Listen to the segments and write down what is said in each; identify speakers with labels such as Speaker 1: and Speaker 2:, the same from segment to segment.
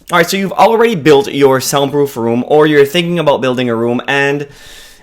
Speaker 1: Alright, so you've already built your soundproof room, or you're thinking about building a room, and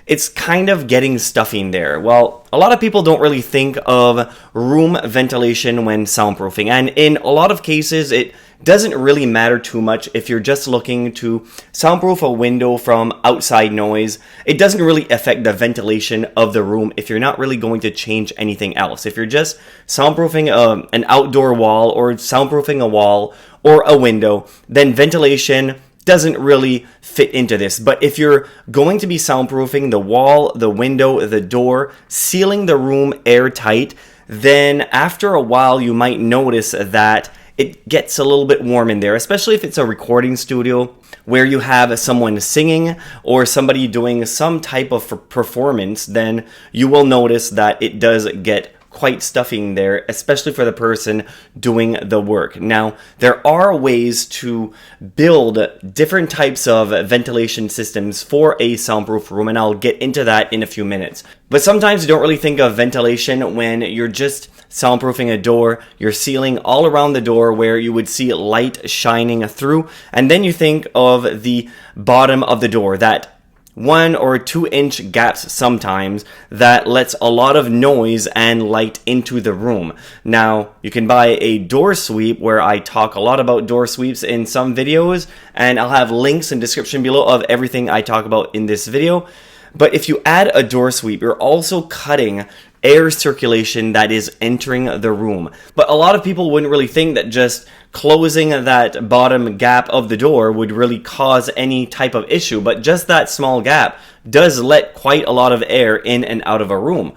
Speaker 1: it's kind of getting stuffy in there. Well, a lot of people don't really think of room ventilation when soundproofing, and in a lot of cases, it doesn't really matter too much if you're just looking to soundproof a window from outside noise. It doesn't really affect the ventilation of the room if you're not really going to change anything else. If you're just soundproofing an outdoor wall or soundproofing a wall or a window, then ventilation doesn't really fit into this. But if you're going to be soundproofing the wall, the window, the door, sealing the room airtight, then after a while you might notice that it gets a little bit warm in there, especially if it's a recording studio where you have someone singing or somebody doing some type of performance. Then you will notice that it does get quite stuffy in there, especially for the person doing the work. Now, there are ways to build different types of ventilation systems for a soundproof room, and I'll get into that in a few minutes. But sometimes you don't really think of ventilation when you're just soundproofing a door. You're sealing all around the door where you would see light shining through, and then you think of the bottom of the door, that 1 or 2 inch gaps sometimes that lets a lot of noise and light into the room. Now, you can buy a door sweep, where I talk a lot about door sweeps in some videos, and I'll have links in the description below of everything I talk about in this video. But if you add a door sweep, you're also cutting air circulation that is entering the room. But a lot of people wouldn't really think that just closing that bottom gap of the door would really cause any type of issue, but just that small gap does let quite a lot of air in and out of a room.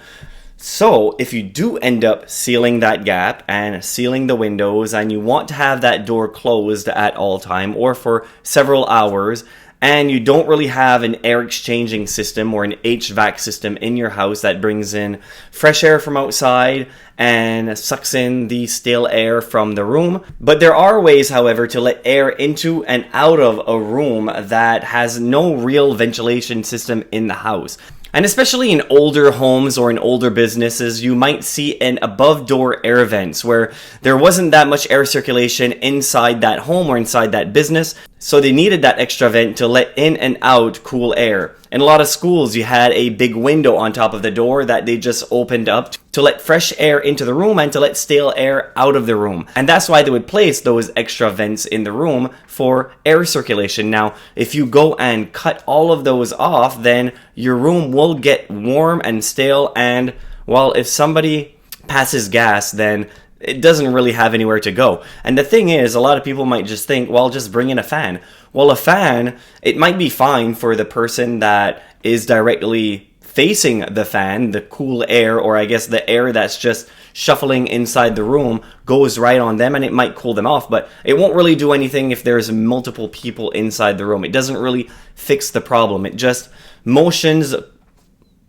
Speaker 1: So if you do end up sealing that gap and sealing the windows, and you want to have that door closed at all time or for several hours, and you don't really have an air exchanging system or an HVAC system in your house that brings in fresh air from outside and sucks in the stale air from the room. But there are ways, however, to let air into and out of a room that has no real ventilation system in the house. And especially in older homes or in older businesses, you might see an above-door air vents where there wasn't that much air circulation inside that home or inside that business, so they needed that extra vent to let in and out cool air. In a lot of schools, you had a big window on top of the door that they just opened up to let fresh air into the room and to let stale air out of the room. And that's why they would place those extra vents in the room for air circulation. Now, if you go and cut all of those off, then your room will get warm and stale, and, well, if somebody passes gas, then it doesn't really have anywhere to go. And the thing is, a lot of people might just think, well, just bring in a fan. Well, a fan, it might be fine for the person that is directly facing the fan, the cool air, or I guess the air that's just shuffling inside the room goes right on them and it might cool them off, but it won't really do anything if there's multiple people inside the room. It doesn't really fix the problem. It just motions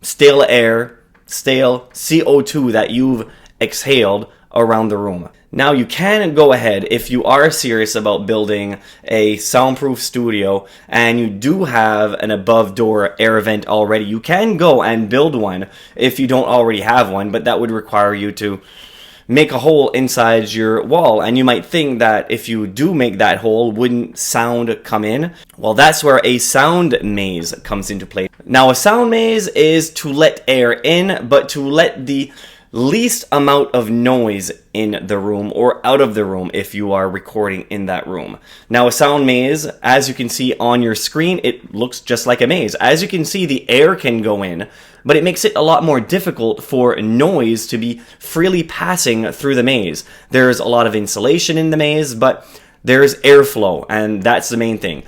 Speaker 1: stale air, stale CO2 that you've exhaled around the room. Now, you can go ahead, if you are serious about building a soundproof studio and you do have an above door air vent already, you can go and build one if you don't already have one, but that would require you to make a hole inside your wall. And you might think that if you do make that hole, wouldn't sound come in? Well, that's where a sound maze comes into play. Now, a sound maze is to let air in, but to let the least amount of noise in the room or out of the room if you are recording in that room. Now, a sound maze, as you can see on your screen, it looks just like a maze. As you can see, the air can go in, but it makes it a lot more difficult for noise to be freely passing through the maze. There's a lot of insulation in the maze, but there's airflow, and that's the main thing.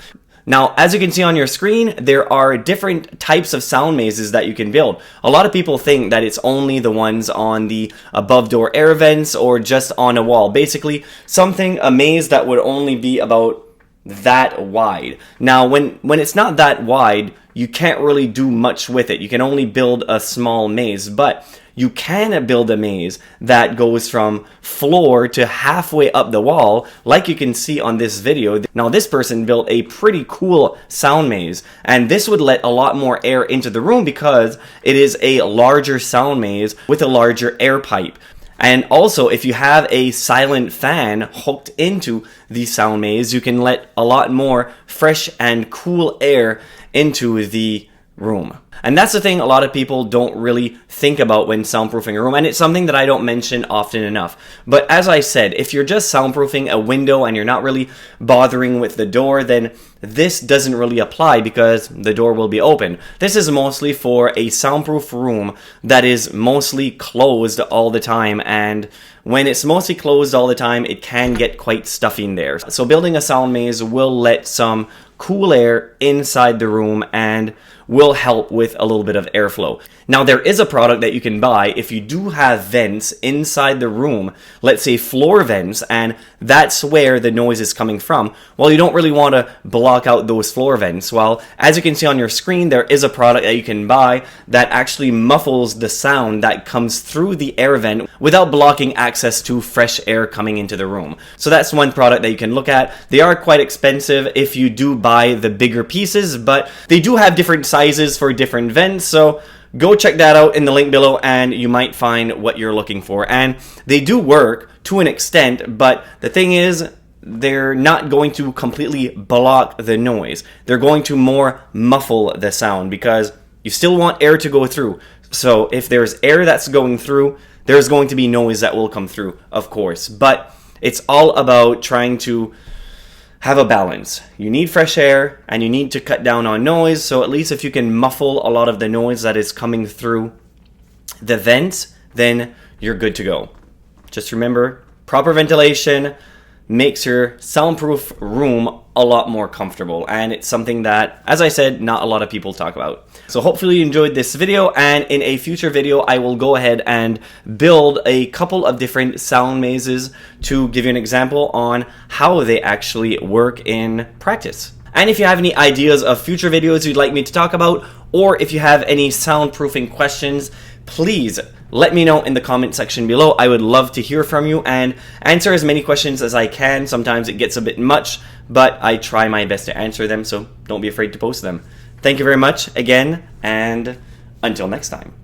Speaker 1: Now, as you can see on your screen, there are different types of sound mazes that you can build. A lot of people think that it's only the ones on the above door air vents or just on a wall. Basically, a maze that would only be about that wide. Now, when it's not that wide, you can't really do much with it. You can only build a small maze, but you can build a maze that goes from floor to halfway up the wall, like you can see on this video. Now, this person built a pretty cool sound maze, and this would let a lot more air into the room because it is a larger sound maze with a larger air pipe. And also, if you have a silent fan hooked into the sound maze, you can let a lot more fresh and cool air into the room. And that's the thing a lot of people don't really think about when soundproofing a room, and it's something that I don't mention often enough. But as I said, if you're just soundproofing a window and you're not really bothering with the door, then this doesn't really apply because the door will be open. This is mostly for a soundproof room that is mostly closed all the time, and when it's mostly closed all the time, it can get quite stuffy in there. So building a sound maze will let some cool air inside the room and will help with a little bit of airflow. Now, there is a product that you can buy if you do have vents inside the room, let's say floor vents, and that's where the noise is coming from. Well, you don't really want to block out those floor vents. Well, as you can see on your screen, there is a product that you can buy that actually muffles the sound that comes through the air vent without blocking access to fresh air coming into the room. So that's one product that you can look at. They are quite expensive if you do buy the bigger pieces, but they do have different sizes for different vents, so go check that out in the link below and you might find what you're looking for. And they do work to an extent, but the thing is, they're not going to completely block the noise. They're going to more muffle the sound because you still want air to go through. So if there's air that's going through, there's going to be noise that will come through, of course. But it's all about trying to have a balance. You need fresh air and you need to cut down on noise, so at least if you can muffle a lot of the noise that is coming through the vents, then you're good to go. Just remember, proper ventilation makes your soundproof room a lot more comfortable, and it's something that, as I said, not a lot of people talk about. So hopefully you enjoyed this video, and in a future video I will go ahead and build a couple of different sound mazes to give you an example on how they actually work in practice. And if you have any ideas of future videos you'd like me to talk about, or if you have any soundproofing questions, please let me know in the comment section below. I would love to hear from you and answer as many questions as I can. Sometimes it gets a bit much, but I try my best to answer them, so don't be afraid to post them. Thank you very much again, and until next time.